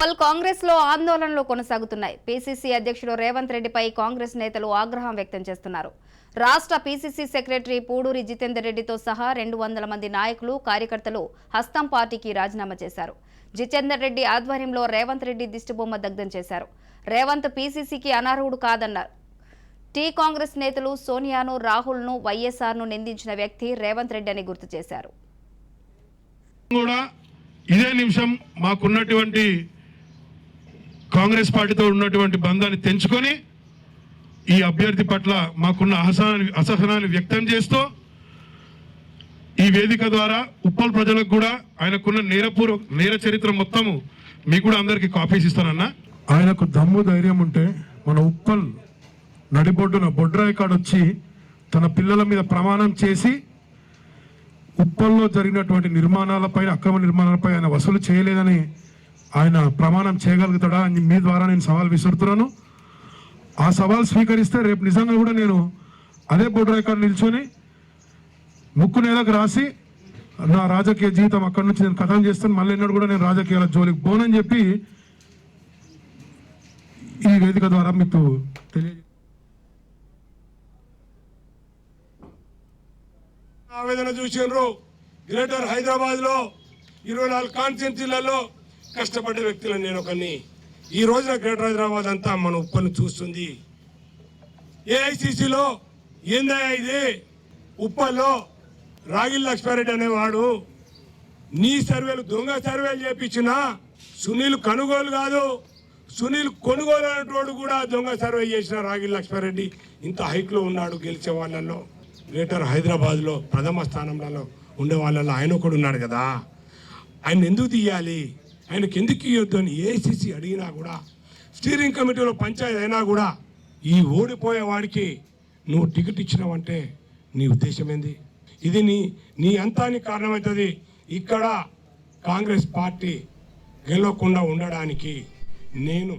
కాంగ్రెస్ లో ఆందోళనలు కొనసాగుతున్నాయి. పీసీసీ అధ్యక్షుడు రేవంత్ రెడ్డిపై కాంగ్రెస్ నేతలు ఆగ్రహం వ్యక్తం చేస్తున్నారు. రాష్ట్ర పీసీసీ సెక్రటరీ పూడూరి జితేందర్ రెడ్డితో సహా 200 మంది నాయకులు, కార్యకర్తలు హస్తం పార్టీకి రాజీనామా చేశారు. జితేందర్ రెడ్డి ఆధ్వర్యంలో రేవంత్ రెడ్డి దిష్టిబొమ్మ దగ్ధం చేశారు. రేవంత్ పీసీసీకి అనర్హుడు కాదన్నారు. కాంగ్రెస్ నేతలు సోనియాను, రాహుల్ను, వైఎస్ఆర్ను నిందించిన వ్యక్తి రేవంత్ రెడ్డి అని గుర్తు చేశారు. ఇదే నిమిషం మాకున్నటువంటి కాంగ్రెస్ పార్టీతో ఉన్నటువంటి బంధాన్ని తెంచుకొని ఈ అభ్యర్థి పట్ల మాకున్న అసహనాన్ని వ్యక్తం చేస్తూ ఈ వేదిక ద్వారా ఉప్పల్ ప్రజలకు కూడా ఆయనకున్న నేర చరిత్ర మొత్తము మీకు కూడా అందరికీ కాపీస్ ఇస్తానన్నా. ఆయనకు దమ్ము ధైర్యం ఉంటే మన ఉప్పల్ నడిబొడ్డున బొడ్రాయి కాడ వచ్చి తన పిల్లల మీద ప్రమాణం చేసి ఉప్పల్లో జరిగినటువంటి అక్రమ నిర్మాణాలపై ఆయన వసూలు చేయలేదని ఆయన ప్రమాణం చేయగలుగుతాడా అని మీ ద్వారా నేను సవాల్ విసురుతున్నాను. ఆ సవాల్ స్వీకరిస్తే రేపు నిజంగా కూడా నేను అదే బొడ్రాయి కాడ నిల్చొని ముక్కు నేలకు రాసి నా రాజకీయ జీవితం అక్కడి నుంచి నేను కథం చేస్తాను, మళ్ళీ ఎన్నడూ కూడా నేను రాజకీయాల జోలికి పోనని చెప్పి ఈ వేదిక ద్వారా మీకు ఆవేదన చూసినారు. గ్రేటర్ హైదరాబాద్ లో 24 కాన్స్టిట్యున్సీలలో కష్టపడ్డ వ్యక్తులను నేను ఒకరిని. ఈ రోజున గ్రేటర్ హైదరాబాద్ అంతా మన ఉప్పను చూస్తుంది. ఏఐసిసిలో ఏందయ్యా ఇది, ఉప్పల్లో రాగిల్ లక్ష్మారెడ్డి అనేవాడు నీ సర్వేలు దొంగ సర్వేలు చేపించిన సునీల్ కొనుగోలు కాదు, సునీల్ కొనుగోలు అనేటోడు కూడా దొంగ సర్వే చేసిన రాగిల్ లక్ష్మారెడ్డి ఇంత హైక్లో ఉన్నాడు. గెలిచే వాళ్ళల్లో గ్రేటర్ హైదరాబాద్లో ప్రథమ స్థానంలో ఉండే వాళ్ళల్లో ఆయన ఒకడు ఉన్నాడు కదా. ఆయన ఎందుకు తీయాలి, ఆయనకి ఎందుకు ఇవ్వద్దు అని ఏఐసిసి అడిగినా కూడా, స్టీరింగ్ కమిటీలో పంచాయతీ అయినా కూడా ఈ ఓడిపోయే వాడికి నువ్వు టికెట్ ఇచ్చినావంటే నీ ఉద్దేశం ఏంది? ఇది నీ అంతానికి కారణమవుతుంది. ఇక్కడ కాంగ్రెస్ పార్టీ గెలవకుండా ఉండడానికి నేను